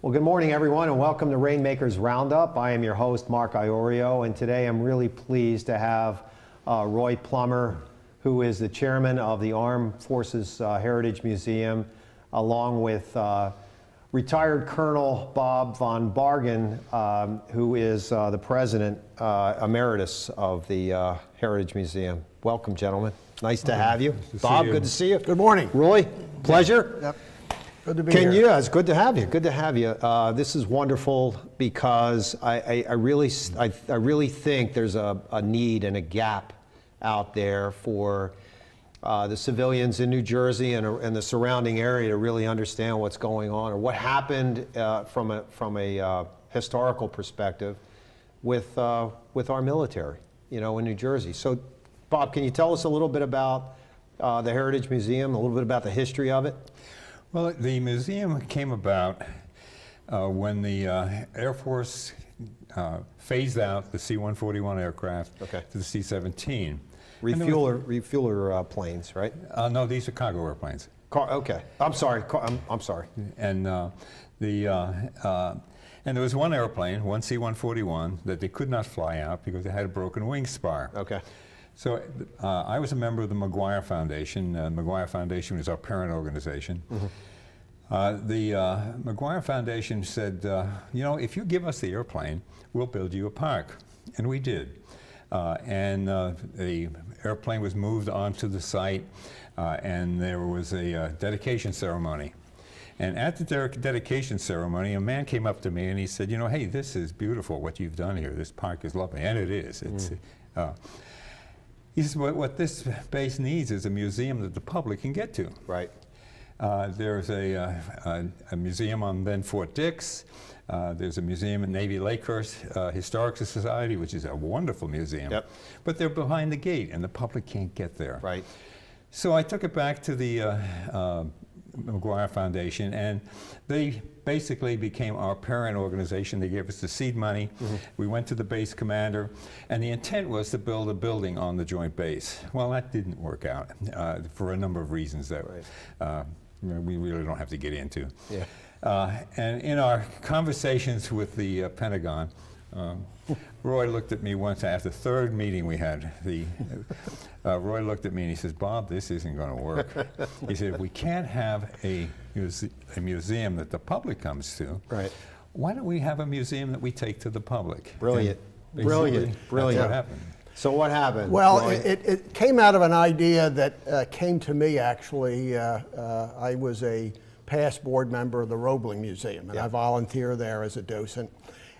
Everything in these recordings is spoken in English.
Well, good morning, everyone, and welcome to Rainmakers Roundup. I am your host, Mark Iorio, and today I'm really pleased to have Roy Plummer, who is the chairman of the Armed Forces Heritage Museum, along with retired Colonel Bob von Bargen, who is the president emeritus of the Heritage Museum. Welcome, gentlemen. Nice to have you. Nice to Bob, see you. good to see you. Good morning. Roy, pleasure. Yep. Good to be here. It's good to have you. Good to have you. This is wonderful because I really think there's a need and a gap out there for the civilians in New Jersey and the surrounding area to really understand what's going on or what happened from a historical perspective with our military, in New Jersey. So, Bob, can you tell us a little bit about the Heritage Museum, a little bit about the history of it? Well, the museum came about when the Air Force phased out the C-141 aircraft to the C-17. Refueler planes, right? No, these are cargo airplanes. Okay, I'm sorry. I'm sorry. And and there was one airplane, one C-141, that they could not fly out because it had a broken wing spar. Okay. So I was a member of the McGuire Foundation. McGuire Foundation was our parent organization. Mm-hmm. The McGuire Foundation said, if you give us the airplane, we'll build you a park. And we did. And the airplane was moved onto the site, and there was a dedication ceremony. And at the dedication ceremony, a man came up to me and he said, hey, this is beautiful what you've done here. This park is lovely. And it is. It's, he says, what this base needs is a museum that the public can get to. Right. There's a museum on then Fort Dix. There's a museum at Navy Lakehurst Historical Society, which is a wonderful museum. Yep. But they're behind the gate, and the public can't get there. Right. So I took it back to the McGuire Foundation, and they basically became our parent organization. They gave us the seed money. Mm-hmm. We went to the base commander, and the intent was to build a building on the joint base. Well, that didn't work out for a number of reasons that we really don't have to get into. Yeah. And in our conversations with the Pentagon, Roy looked at me once after the third meeting we had. Roy looked at me and he says, Bob, this isn't going to work. He said, if we can't have a museum that the public comes to, right, why don't we have a museum that we take to the public? Brilliant. Brilliant. That's what happened. So what happened? Well, it came out of an idea that came to me, actually. I was a past board member of the Roebling Museum, and I volunteer there as a docent.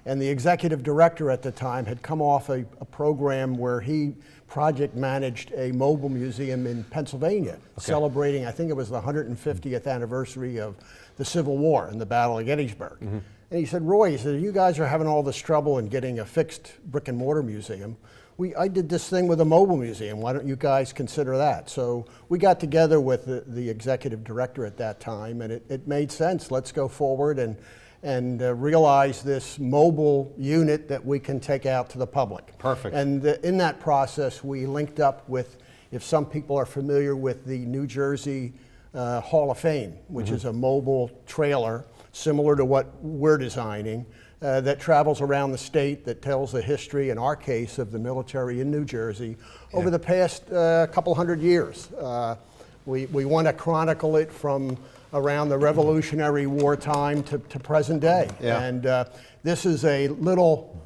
And the executive director at the time had come off a program where he project managed a mobile museum in Pennsylvania, celebrating, I think it was the 150th anniversary of the Civil War and the Battle of Gettysburg. Mm-hmm. And he said, Roy, he said, you guys are having all this trouble in getting a fixed brick and mortar museum. I did this thing with a mobile museum. Why don't you guys consider that? So we got together with the executive director at that time, and it made sense. Let's go forward and realize this mobile unit that we can take out to the public. Perfect. And in that process, we linked up with, if some people are familiar with the New Jersey Hall of Fame, which is a mobile trailer similar to what we're designing, that travels around the state, that tells the history, in our case, of the military in New Jersey over the past couple hundred years. We want to chronicle it from around the Revolutionary War time to present day. Yeah. And this is a little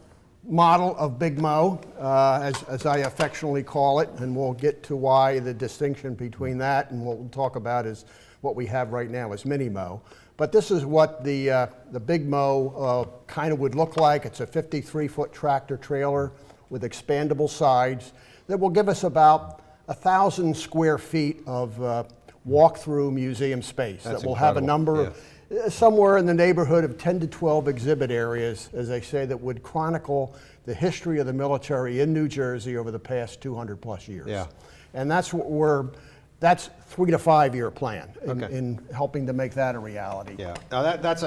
model of Big Mo, as I affectionately call it, and we'll get to why the distinction between that and what we'll talk about is what we have right now is Mini Mo. But this is what the Big Mo kind of would look like. It's a 53-foot tractor trailer with expandable sides that will give us about 1,000 square feet of walk-through museum space. That's that will incredible. Have a number of, somewhere in the neighborhood of 10 to 12 exhibit areas, as I say, that would chronicle the history of the military in New Jersey over the past 200 plus years. Yeah. And that's what that's 3 to 5 year plan in helping to make that a reality. Yeah. Now that's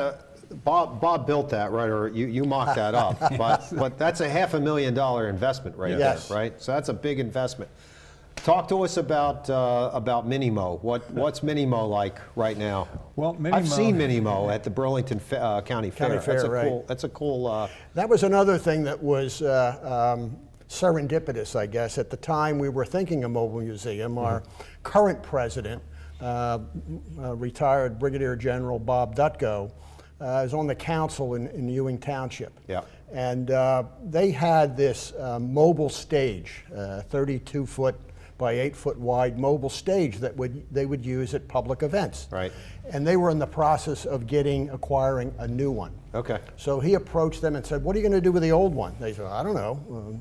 Bob built that, right? Or you mocked that up, but that's a $500,000 investment right there, right? So that's a big investment. Talk to us about Mini-Mo. What's Mini-Mo like right now? Well, I've seen Mini-Mo at the Burlington County Fair. County Fair, That's a right. cool. That's a cool. That was another thing that was serendipitous, I guess. At the time we were thinking of mobile museum, our current president, retired Brigadier General Bob Dutko, is on the council in Ewing Township. Yeah. And they had this mobile stage, 32-foot by 8-foot wide mobile stage that they would use at public events. Right. And they were in the process of acquiring a new one. Okay. So he approached them and said, "What are you going to do with the old one?" They said, "I don't know.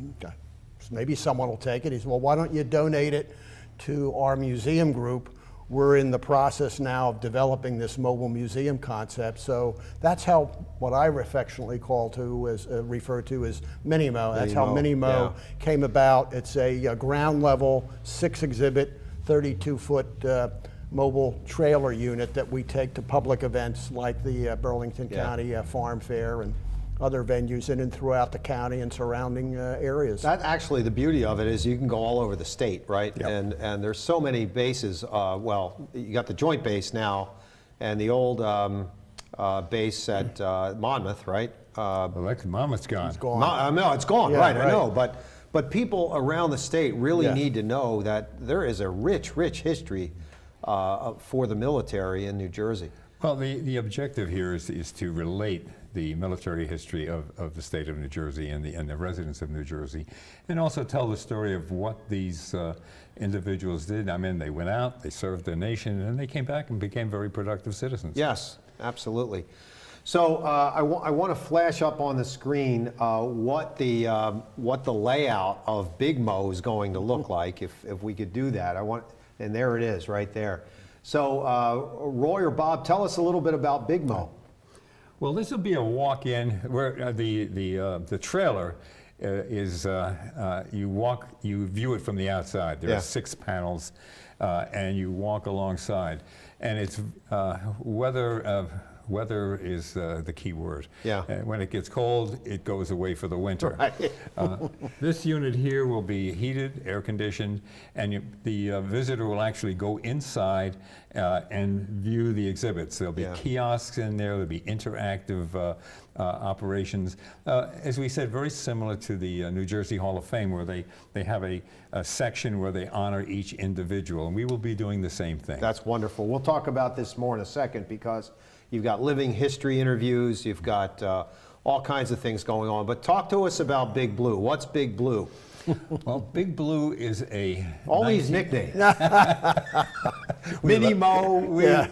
Maybe someone will take it." He said, "Well, why don't you donate it to our museum group? We're in the process now of developing this mobile museum concept." So that's how what I affectionately refer to as Mini-Mo. That's how Mini-Mo, Mini-Mo yeah. came about. It's a ground level, 6-exhibit, 32-foot mobile trailer unit that we take to public events like the Burlington Yeah. County Farm Fair and other venues in and throughout the county and surrounding areas. That actually, the beauty of it is you can go all over the state, right? Yep. And there's so many bases. Well, you got the Joint Base now, and the old base at Monmouth, right? Monmouth's gone. It's gone. No, it's gone, Yeah, right? I right. know, but people around the state really Yeah. need to know that there is a rich history for the military in New Jersey. Well, the objective here is to relate the military history of the state of New Jersey and the residents of New Jersey, and also tell the story of what these individuals did. I mean, they went out, they served their nation, and they came back and became very productive citizens. Yes, absolutely. So I want to flash up on the screen what the layout of Big Mo is going to look like, if we could do that. And there it is, right there. So Roy or Bob, tell us a little bit about Big Mo. Well, this will be a walk-in where the trailer is you view it from the outside. There Yeah. are 6 panels, and you walk alongside, and it's weather is the key word. Yeah. When it gets cold, it goes away for the winter. Right. This unit here will be heated, air-conditioned, and the visitor will actually go inside and view the exhibits. There'll be Yeah. kiosks in there. There'll be interactive operations. As we said, very similar to the New Jersey Hall of Fame, where they have a section where they honor each individual, and we will be doing the same thing. That's wonderful. We'll talk about this more in a second because you've got living history interviews, you've got all kinds of things going on. But talk to us about Big Blue. What's Big Blue? Well, Big Blue is All these nicknames. We Mini lo- Mo,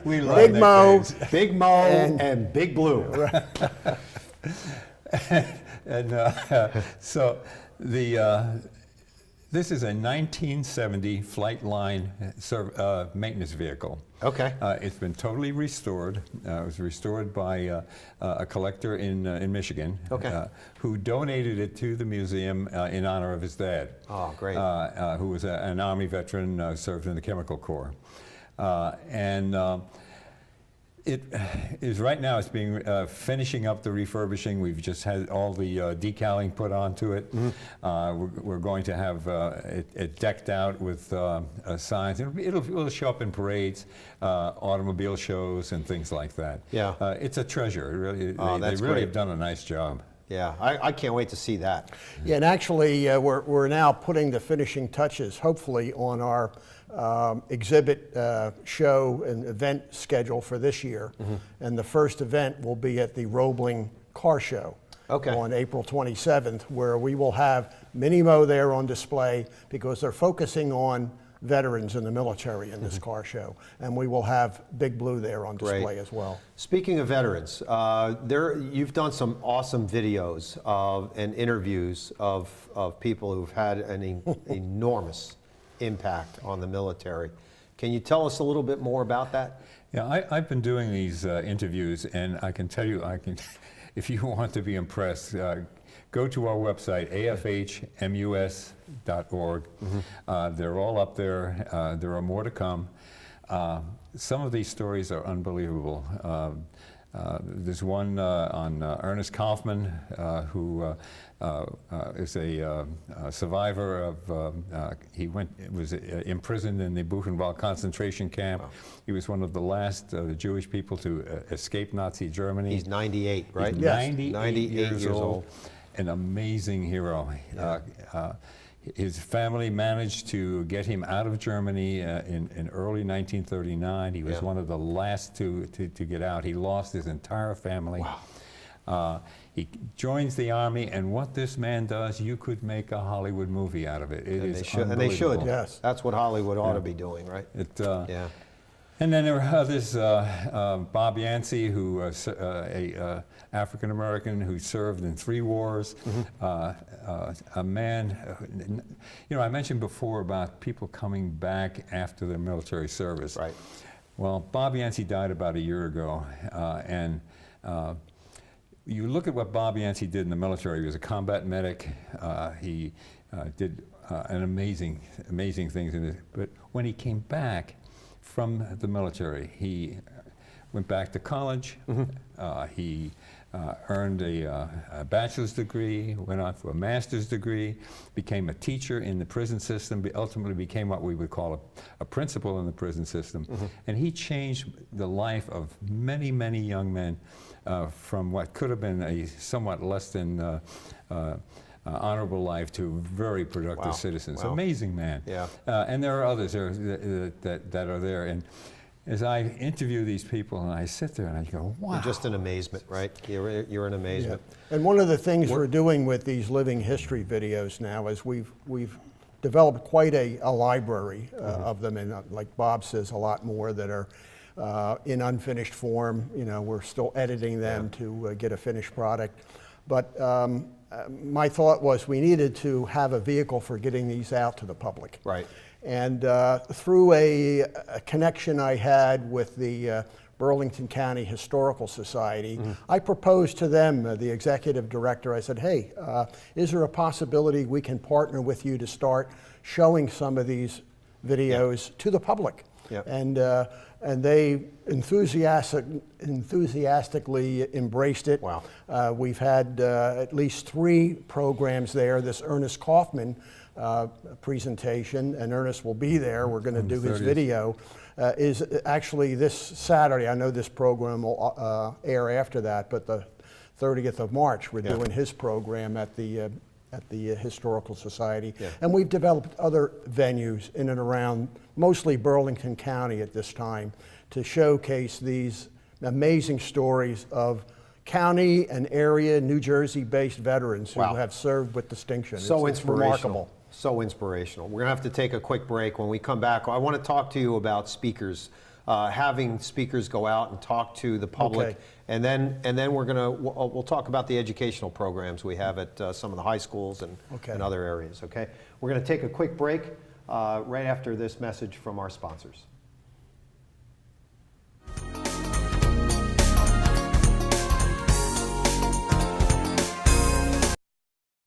we love Big Mo. nicknames. Big Mo, and Big Blue. And so this is a 1970 flight line maintenance vehicle. Okay. It's been totally restored. It was restored by a collector in Michigan, Okay. who donated it to the museum in honor of his dad. Oh, great. Who was an Army veteran, served in the Chemical Corps. It is right now, it's being finishing up the refurbishing. We've just had all the decaling put onto it. We're going to have it decked out with signs. It'll show up in parades, automobile shows, and things like that. Yeah. It's a treasure. It really, Oh, they that's really great. have done a nice job. Yeah, I can't wait to see that. Yeah, and actually, we're now putting the finishing touches, hopefully, on our exhibit show and event schedule for this year. And the first event will be at the Roebling Car Show on April 27th, where we will have Mini-Mo there on display because they're focusing on veterans in the military in this car show. And we will have Big Blue there on display as well. Speaking of veterans, you've done some awesome videos and interviews of people who've had an enormous impact on the military. Can you tell us a little bit more about that? Yeah, I've been doing these interviews, and I can tell you, if you want to be impressed, go to our website, afhmus.org. They're all up there. There are more to come. Some of these stories are unbelievable. There's one on Ernest Kaufman, who is a survivor of, he was imprisoned in the Buchenwald concentration camp. Wow. He was one of the last Jewish people to escape Nazi Germany. He's 98, right? He's Yes. 98 years old. An amazing hero. Yeah. His family managed to get him out of Germany in early 1939. He was one of the last to get out. He lost his entire family. Wow. He joins the Army, and what this man does, you could make a Hollywood movie out of it. It is unbelievable. And they should. Yes. That's what Hollywood ought to be doing, right? Yeah. And then there were others, Bob Yancey, who was a African-American who served in 3 wars, a man, you know, I mentioned before about people coming back after their military service. Right. Well, Bob Yancey died about a year ago, and you look at what Bob Yancey did in the military. He was a combat medic. He did an amazing things in it. But when he came back from the military, he went back to college. He earned a bachelor's degree, went on for a master's degree, became a teacher in the prison system, ultimately became what we would call a principal in the prison system. And he changed the life of many, many young men from what could have been a somewhat less than honorable life to very productive citizens. Wow. Amazing man. Yeah. And there are others that are there. And as I interview these people, and I sit there and I go, wow. You're just in amazement, right? You're in amazement. Yeah. And one of the things we're doing with these living history videos now is we've developed quite a library of them, and like Bob says, a lot more that are in unfinished form. You know, we're still editing them to get a finished product. But my thought was we needed to have a vehicle for getting these out to the public. Right. And through a connection I had with the Burlington County Historical Society, I proposed to them, the executive director, I said, hey, is there a possibility we can partner with you to start showing some of these videos to the public? Yep. And they enthusiastically embraced it. Wow. We've had at least 3 programs there. This Ernest Kaufman presentation, and Ernest will be there. We're going to do his video. Is actually this Saturday. I know this program will air after that, but the 30th of March, we're doing his program at the Historical Society. Yeah. And we've developed other venues in and around, mostly Burlington County at this time, to showcase these amazing stories of county and area New Jersey-based veterans who have served with distinction. So it's remarkable. So inspirational. We're gonna have to take a quick break. When we come back, I want to talk to you about speakers, having speakers go out and talk to the public, and then we'll talk about the educational programs we have at some of the high schools and other areas. Okay, we're gonna take a quick break right after this message from our sponsors.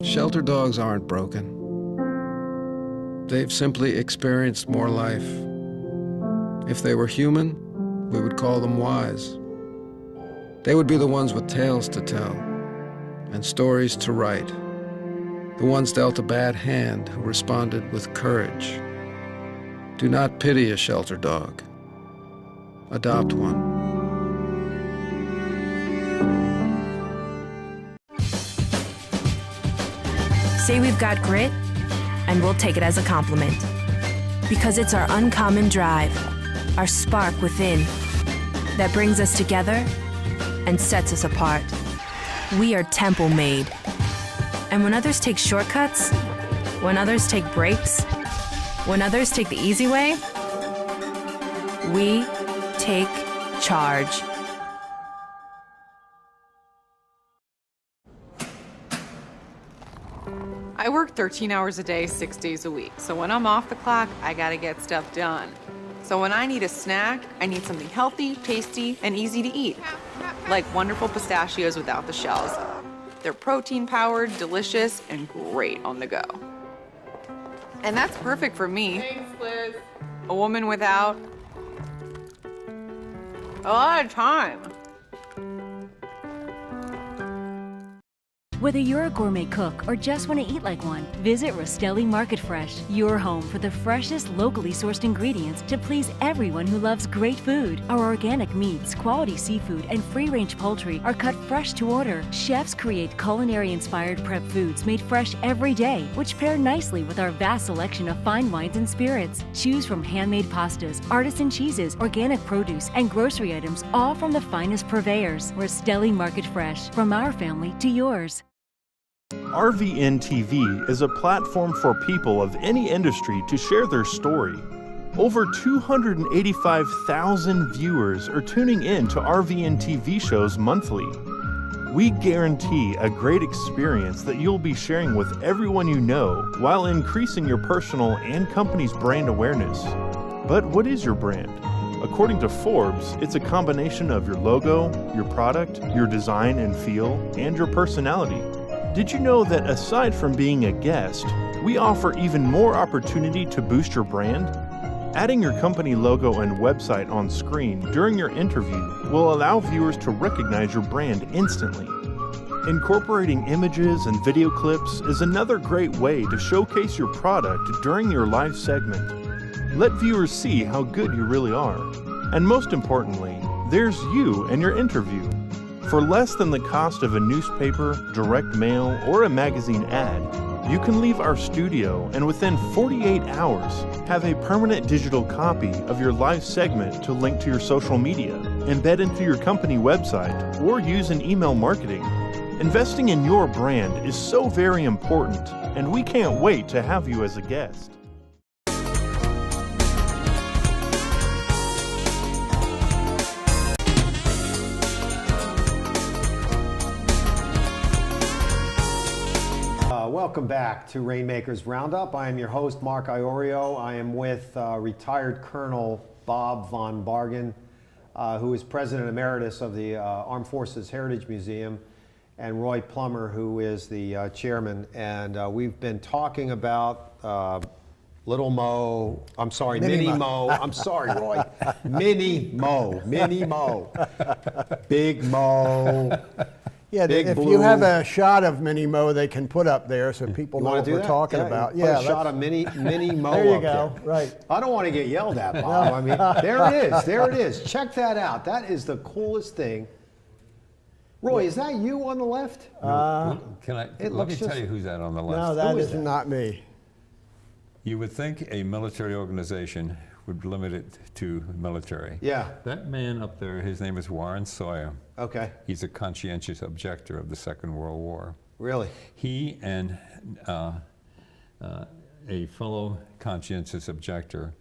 Shelter dogs aren't broken. They've simply experienced more life. If they were human, we would call them wise. They would be the ones with tales to tell and stories to write, the ones dealt a bad hand who responded with courage. Do not pity a shelter dog. Adopt one. Say we've got grit, and we'll take it as a compliment. Because it's our uncommon drive, our spark within, that brings us together and sets us apart. We are temple made. And when others take shortcuts, when others take breaks, when others take the easy way, we take charge. I work 13 hours a day, 6 days a week. So when I'm off the clock, I gotta get stuff done. So when I need a snack, I need something healthy, tasty, and easy to eat. Like wonderful pistachios without the shells. They're protein-powered, delicious, and great on the go. And that's perfect for me. Thanks, Liz. A woman without a lot of time. Whether you're a gourmet cook or just want to eat like one, visit Rostelli Market Fresh, your home for the freshest, locally sourced ingredients to please everyone who loves great food. Our organic meats, quality seafood, and free-range poultry are cut fresh to order. Chefs create culinary-inspired prep foods made fresh every day, which pair nicely with our vast selection of fine wines and spirits. Choose from handmade pastas, artisan cheeses, organic produce, and grocery items, all from the finest purveyors. Rostelli Market Fresh, from our family to yours. RVN TV is a platform for people of any industry to share their story. Over 285,000 viewers are tuning in to RVN TV shows monthly. We guarantee a great experience that you'll be sharing with everyone you know while increasing your personal and company's brand awareness. But what is your brand? According to Forbes, it's a combination of your logo, your product, your design and feel, and your personality. Did you know that aside from being a guest, we offer even more opportunity to boost your brand? Adding your company logo and website on screen during your interview will allow viewers to recognize your brand instantly. Incorporating images and video clips is another great way to showcase your product during your live segment. Let viewers see how good you really are. And most importantly, there's you and your interview. For less than the cost of a newspaper, direct mail, or a magazine ad, you can leave our studio and within 48 hours have a permanent digital copy of your live segment to link to your social media, embed into your company website, or use in email marketing. Investing in your brand is so very important, and we can't wait to have you as a guest. Welcome back to Rainmakers Roundup. I am your host, Mark Iorio. I am with retired Colonel Bob von Bargen, who is President Emeritus of the Armed Forces Heritage Museum, and Roy Plummer, who is the chairman. And we've been talking about Little Mo, I'm sorry, Mini Mo. I'm sorry, Roy. Mini Mo, Big Mo. Yeah, Big if Blue. you have a shot of Mini Mo, they can put up there so people know what we're talking about. Put a shot of Mini Mo there you up go. there. Right. I don't want to get yelled at, Bob. I mean, there it is. Check that out. That is the coolest thing. Roy, is that you on the left? Let me looks tell just- you who's that on the left. No, that Who is is that? not me. You would think a military organization would limit it to military. Yeah. That man up there, his name is Warren Sawyer. Okay. He's a conscientious objector of the Second World War. Really? He and a fellow conscientious objector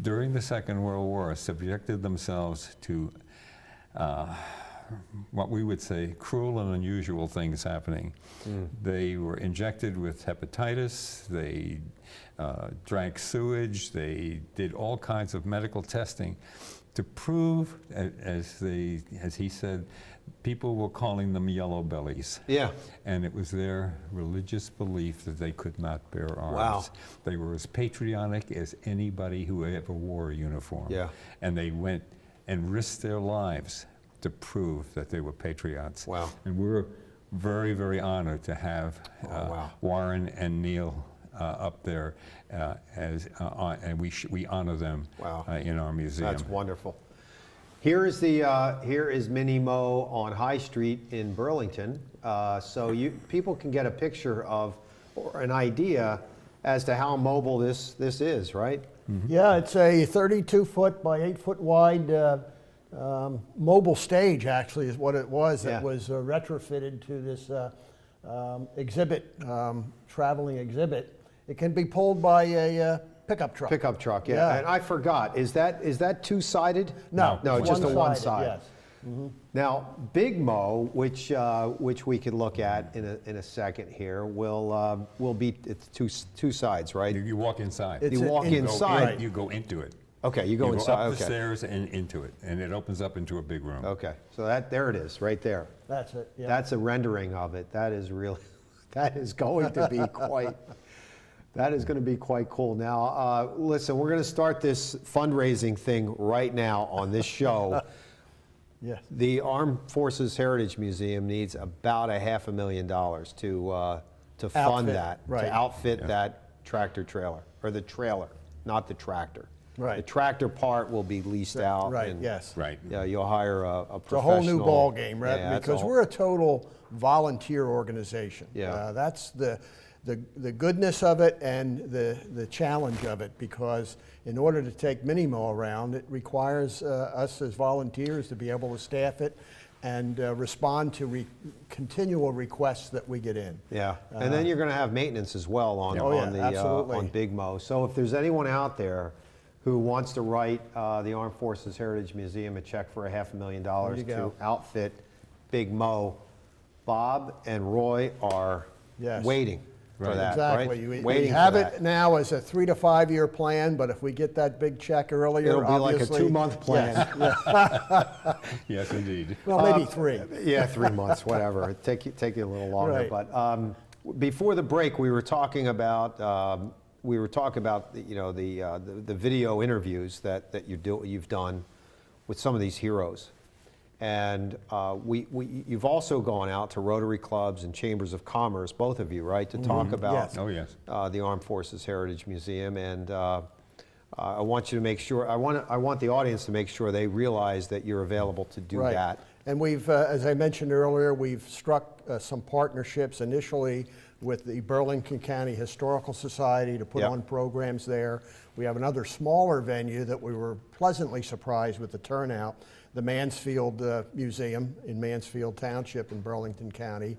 during the Second World War subjected themselves to what we would say cruel and unusual things happening. They were injected with hepatitis, they drank sewage, they did all kinds of medical testing to prove, as he said, people were calling them yellow bellies. Yeah. And it was their religious belief that they could not bear arms. Wow. They were as patriotic as anybody who ever wore a uniform. Yeah. And they went and risked their lives to prove that they were patriots. Wow. And we're very, very honored to have wow. Warren and Neil up there and we honor them Wow. in our museum. That's wonderful. Here is Mini Mo on High Street in Burlington. So people can get a picture of or an idea as to how mobile this is, right? Mm-hmm. Yeah, it's a 32-foot by 8-foot wide mobile stage, actually, is what it was. Yeah. It was retrofitted to this exhibit, traveling exhibit. It can be pulled by a pickup truck. Pickup truck, yeah. And I forgot, is that two-sided? No, No, it's just a one-sided, one side. yes. Mm-hmm. Now, Big Mo, which we could look at in a second here, will be it's two sides, right? You walk inside. It's You walk in- inside. right. You go into it. Okay, you go inside. Go up Okay. the stairs and into it, and it opens up into a big room. Okay, so there it is, right there. That's it, yeah. That's a rendering of it. That is going to be quite. That is going to be quite cool. Now, listen, we're going to start this fundraising thing right now on this show. Yes. The Armed Forces Heritage Museum needs about $500,000 to fund Outfit, that, right. to outfit that tractor trailer, or the trailer, not the tractor. Right. The tractor part will be leased out. Right, and, yes. Right. Yeah, you'll hire a professional. It's a whole new ball game, right? Yeah, it's Because we're a total volunteer organization. Yeah. That's the goodness of it and the challenge of it, because in order to take Minimo around, it requires us as volunteers to be able to staff it and respond to continual requests that we get in. Yeah, and then you're going to have maintenance as well on, Oh, yeah, on the absolutely. on Big Mo. So if there's anyone out there who wants to write the Armed Forces Heritage Museum a check for $500,000 you to go. outfit Big Mo, Bob and Roy are Yes. waiting for that. Exactly. Right? We Waiting have for it that. now as a 3 to 5 year plan, but if we get that big check earlier, It'll be like a obviously- 2-month plan. Yes. Yes, indeed. Well, maybe 3. Yeah, 3 months, whatever. It'd take you a little longer. Right. But before the break, we were talking about the video interviews that you've done with some of these heroes, and you've also gone out to Rotary clubs and chambers of commerce, both of you, right, to talk about Yes. Oh, yes. the Armed Forces Heritage Museum, and I want you to make sure. I want the audience to make sure they realize that you're available to do Right. that. And we've, as I mentioned earlier, we've struck some partnerships initially with the Burlington County Historical Society to put Yep. on programs there. We have another smaller venue that we were pleasantly surprised with the turnout, the Mansfield Museum in Mansfield Township in Burlington County.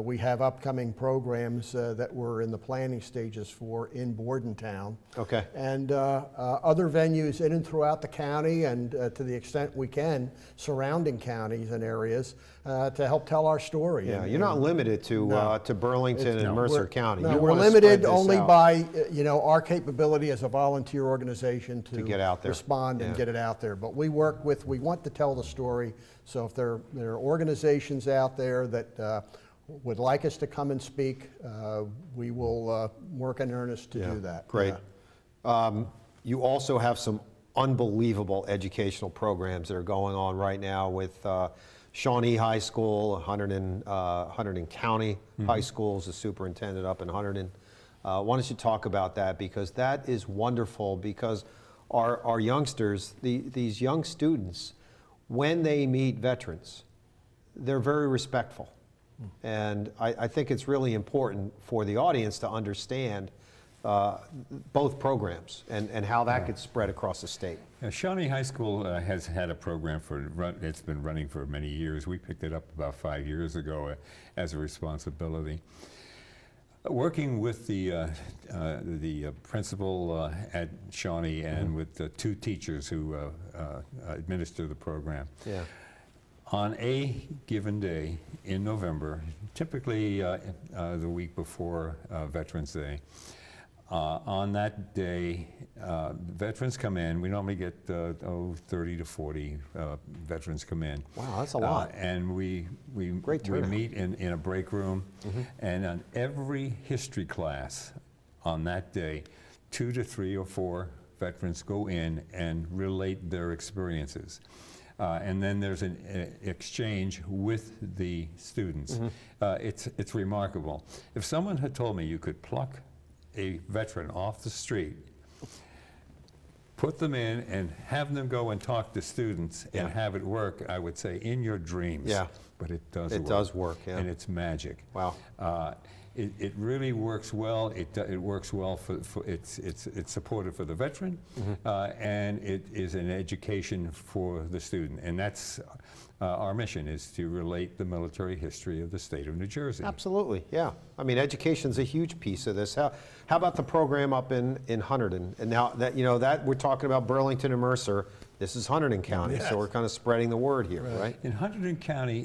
We have upcoming programs that we're in the planning stages for in Bordentown. Okay. And other venues in and throughout the county, and to the extent we can, surrounding counties and areas to help tell our story. Yeah, And- you're not limited to No. to Burlington and Mercer we're- County. No, You we're wanna limited spread this only out. by our capability as a volunteer organization to get out there. respond and Yeah. get it out there. But we want to tell the story. So if there are organizations out there that would like us to come and speak, we will work in earnest to do that. Great. Yeah. You also have some unbelievable educational programs that are going on right now with Shawnee High School, Hunterdon County High School is the superintendent up in Hunterdon. Why don't you talk about that, because that is wonderful, because our youngsters, these young students, when they meet veterans, they're very respectful. And I think it's really important for the audience to understand both programs and how that could spread across the state. Shawnee High School has had a program it's been running for many years. We picked it up about 5 years ago as a responsibility. Working with the principal at Shawnee and with the 2 teachers who administer the program. Yeah. On a given day in November, typically the week before Veterans Day, on that day, veterans come in. We normally get 30 to 40 veterans come in. Wow, that's a lot. And we Great turnout. meet in a break room, and on every history class on that day, 2 to 3 or 4 veterans go in and relate their experiences. And then there's an exchange with the students. It's remarkable. If someone had told me you could pluck a veteran off the street, put them in and have them go and talk to students and have it work, I would say in your dreams. Yeah. But it does It work. does work, yeah. And it's magic. Wow. It really works well. It works well it's supportive for the veteran, and it is an education for the student. And that's our mission, is to relate the military history of the state of New Jersey. Absolutely, yeah. I mean, education's a huge piece of this. How about the program up in Hunterdon? And now that that we're talking about Burlington and Mercer, this is Hunterdon County, so we're kind of spreading the word here, right? In Hunterdon County,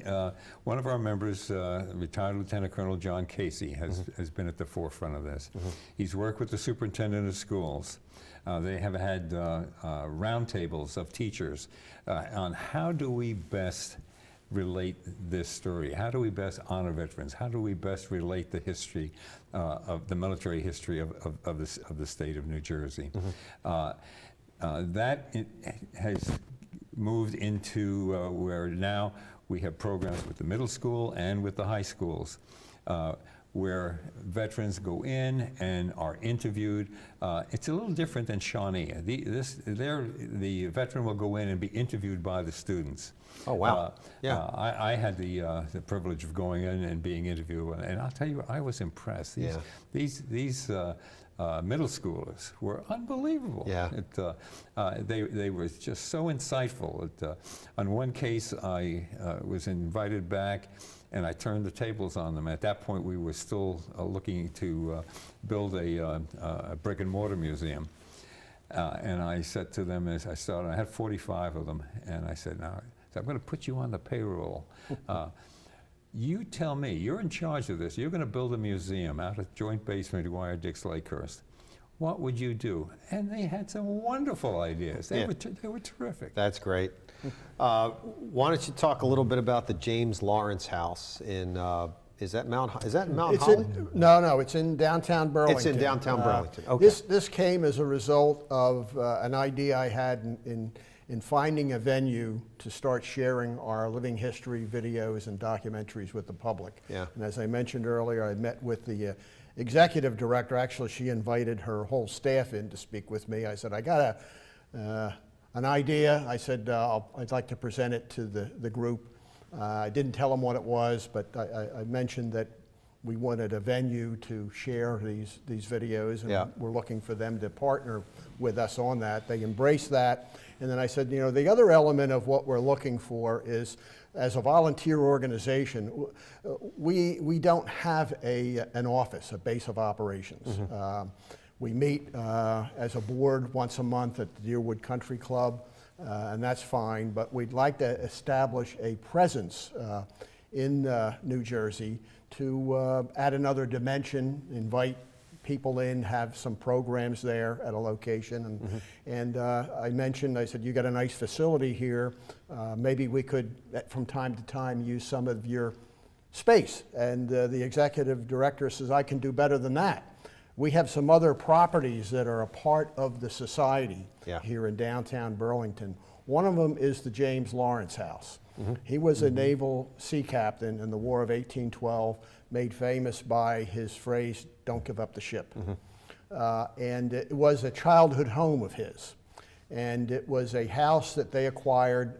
one of our members, retired Lieutenant Colonel John Casey, has been at the forefront of this. He's worked with the superintendent of schools. They have had roundtables of teachers on how do we best relate this story? How do we best honor veterans? How do we best relate the history of the military history of the state of New Jersey? That has moved into where now we have programs with the middle school and with the high schools, where veterans go in and are interviewed. It's a little different than Shawnee. The veteran will go in and be interviewed by the students. Oh, wow. Yeah. I had the privilege of going in and being interviewed, and I'll tell you, I was impressed. These middle schoolers were unbelievable. Yeah. They were just so insightful. On one case, I was invited back, and I turned the tables on them. At that point, we were still looking to build a brick and mortar museum. And I said to them as I started, I had 45 of them, and I said, now, I'm going to put you on the payroll. You tell me, you're in charge of this. You're going to build a museum out at Joint Base McGuire Dix Lakehurst. What would you do? And they had some wonderful ideas. They were terrific. That's great. Why don't you talk a little bit about the James Lawrence House in, is that Mount Holly? No, it's in downtown Burlington. It's in downtown Burlington. Okay. This came as a result of an idea I had in finding a venue to start sharing our living history videos and documentaries with the public. Yeah. And as I mentioned earlier, I met with the executive director. Actually, she invited her whole staff in to speak with me. I said, I got an idea. I said, I'd like to present it to the group. I didn't tell them what it was, but I mentioned that we wanted a venue to share these videos, and we're looking for them to partner with us on that. They embraced that. And then I said, you know, the other element of what we're looking for is, as a volunteer organization, we don't have an office, a base of operations. We meet as a board once a month at the Deerwood Country Club, and that's fine, but we'd like to establish a presence in New Jersey to add another dimension, invite people in, have some programs there at a location. And I mentioned, I said, you got a nice facility here. Maybe we could, from time to time, use some of your space. And the executive director says, I can do better than that. We have some other properties that are a part of the society here in downtown Burlington. One of them is the James Lawrence House. He was a naval sea captain in the War of 1812, made famous by his phrase, "Don't give up the ship." And it was a childhood home of his. And it was a house that they acquired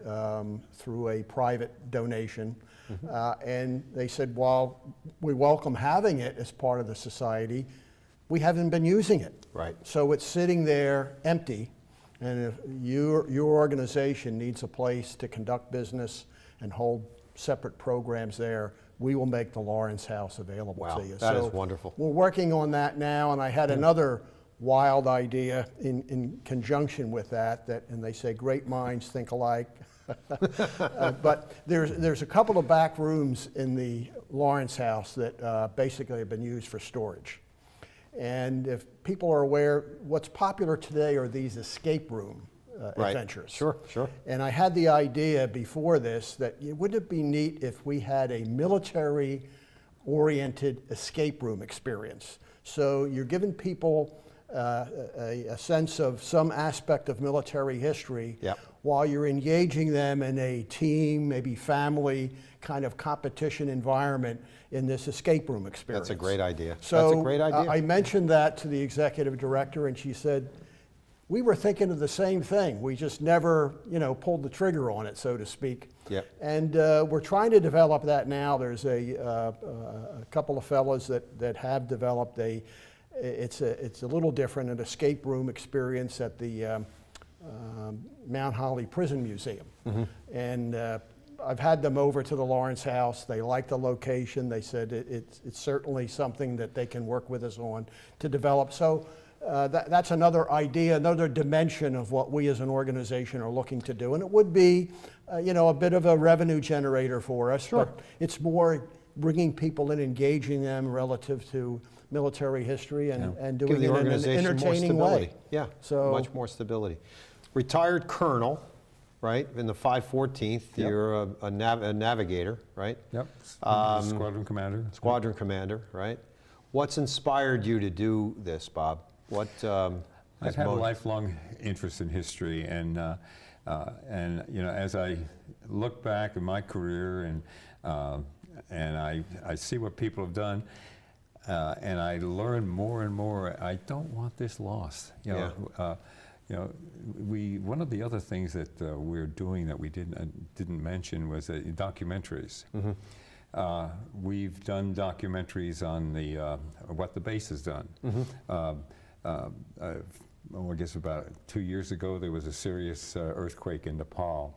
through a private donation. And they said, while we welcome having it as part of the society, we haven't been using it. Right. So it's sitting there empty. And if your organization needs a place to conduct business and hold separate programs there, we will make the Lawrence House available to you. That is wonderful. We're working on that now, and I had another wild idea in conjunction with that, and they say great minds think alike. But there's a couple of back rooms in the Lawrence House that basically have been used for storage. And if people are aware, what's popular today are these escape room adventures. Sure. And I had the idea before this that wouldn't it be neat if we had a military-oriented escape room experience? So you're giving people a sense of some aspect of military history while you're engaging them in a team, maybe family kind of competition environment in this escape room experience. That's a great idea. So That's a great idea. I mentioned that to the executive director, and she said, we were thinking of the same thing. We just never, pulled the trigger on it, so to speak. Yep. And we're trying to develop that now. There's a couple of fellows that have developed it's a little different, an escape room experience at the Mount Holly Prison Museum. And I've had them over to the Lawrence House. They like the location. They said it's certainly something that they can work with us on to develop. So that's another idea, another dimension of what we as an organization are looking to do. And it would be, a bit of a revenue generator for us. Sure. But it's more bringing people in, engaging them relative to military history and doing it in an entertaining way. Yeah, so much more stability. Retired colonel, right, in the 514th, you're a navigator, right? Yep, squadron commander. Squadron commander, right? What's inspired you to do this, Bob? What I've had a lifelong interest in history, and And you know, as I look back at my career and I see what people have done, and I learn more and more. I don't want this lost. You know, one of the other things that we're doing that we didn't mention was documentaries. We've done documentaries on what the base has done. I guess about 2 years ago there was a serious earthquake in Nepal,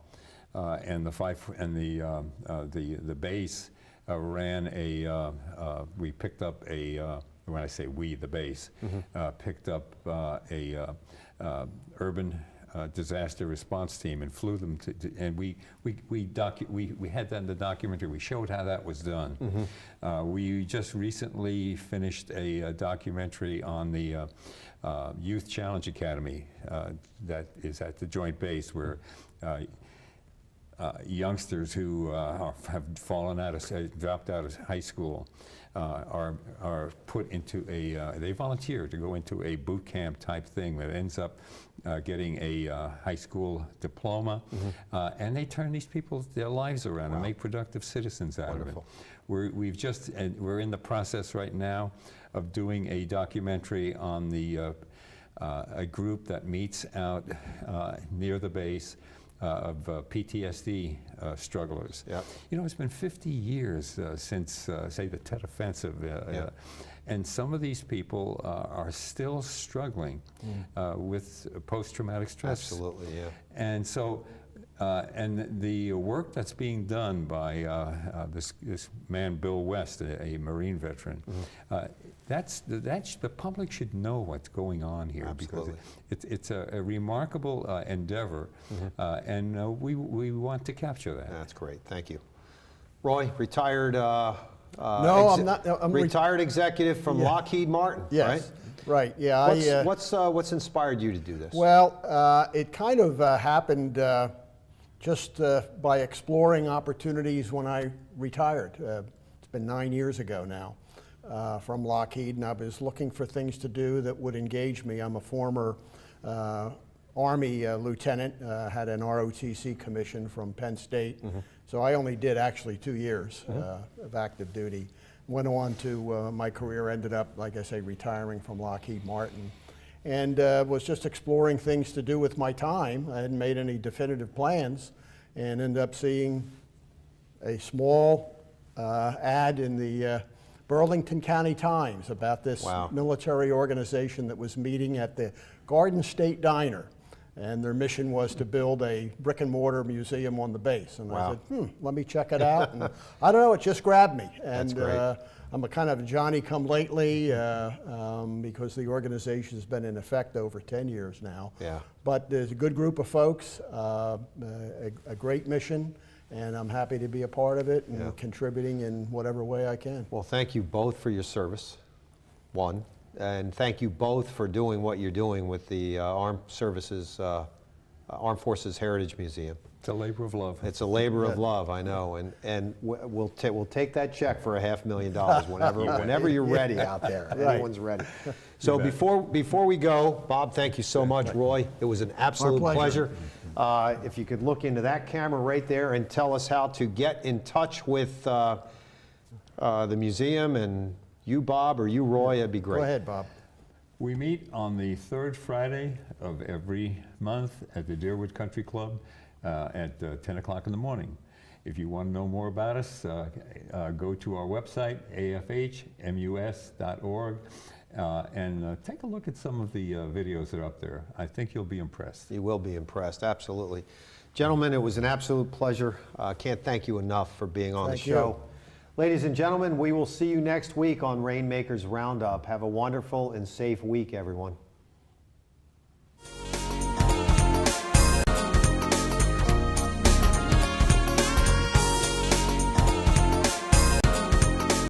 and the base ran we picked up when I say we, the base, picked up urban disaster response team and flew them and we had that in the documentary. We showed how that was done. We just recently finished a documentary on the Youth Challenge Academy that is at the Joint Base, where youngsters who have dropped out of high school are put into they volunteer to go into a boot camp type thing that ends up getting a high school diploma, and they turn their lives around and make productive citizens out of it. We're in the process right now of doing a documentary on a group that meets out near the base of PTSD strugglers. You know, it's been 50 years since, say, the Tet Offensive, and some of these people are still struggling with post-traumatic stress. Absolutely, yeah. And so, and the work that's being done by this man, Bill West, a Marine veteran, the public should know what's going on here. Absolutely. Because it's a remarkable endeavor, and we want to capture that. That's great. Thank you. Roy, retired. No, I'm not. I'm retired executive from Lockheed Martin. Yes. Right. Yeah. What's inspired you to do this? Well, it kind of happened just by exploring opportunities when I retired. It's been 9 years ago now from Lockheed, and I was looking for things to do that would engage me. I'm a former Army lieutenant, had an ROTC commission from Penn State, so I only did actually 2 years of active duty. Went on to, my career ended up, like I say, retiring from Lockheed Martin, and was just exploring things to do with my time. I hadn't made any definitive plans, and ended up seeing a small ad in the Burlington County Times about this military organization that was meeting at the Garden State Diner. And their mission was to build a brick and mortar museum on the base. And I said, let me check it out. And I don't know, it just grabbed me. And That's great. I'm a kind of Johnny-come-lately because the organization has been in effect over 10 years now. Yeah. But there's a good group of folks, a great mission, and I'm happy to be a part of it and contributing in whatever way I can. Well, thank you both for your service, one, and thank you both for doing what you're doing with the Armed Forces Heritage Museum. It's a labor of love. It's a labor of love, I know, and we'll take that check for $500,000 whenever you're ready out there. Everyone's ready. So before we go, Bob, thank you so much. Roy, it was an absolute pleasure. If you could look into that camera right there and tell us how to get in touch with the museum, and you, Bob, or you, Roy, that'd be great. Go ahead, Bob. We meet on the third Friday of every month at the Deerwood Country Club at 10 o'clock in the morning. If you want to know more about us, go to our website, afhmus.org, and take a look at some of the videos that are up there. I think you'll be impressed. You will be impressed, absolutely. Gentlemen, it was an absolute pleasure. Can't thank you enough for being on the show. Ladies and gentlemen, we will see you next week on Rainmakers Roundup. Have a wonderful and safe week, everyone.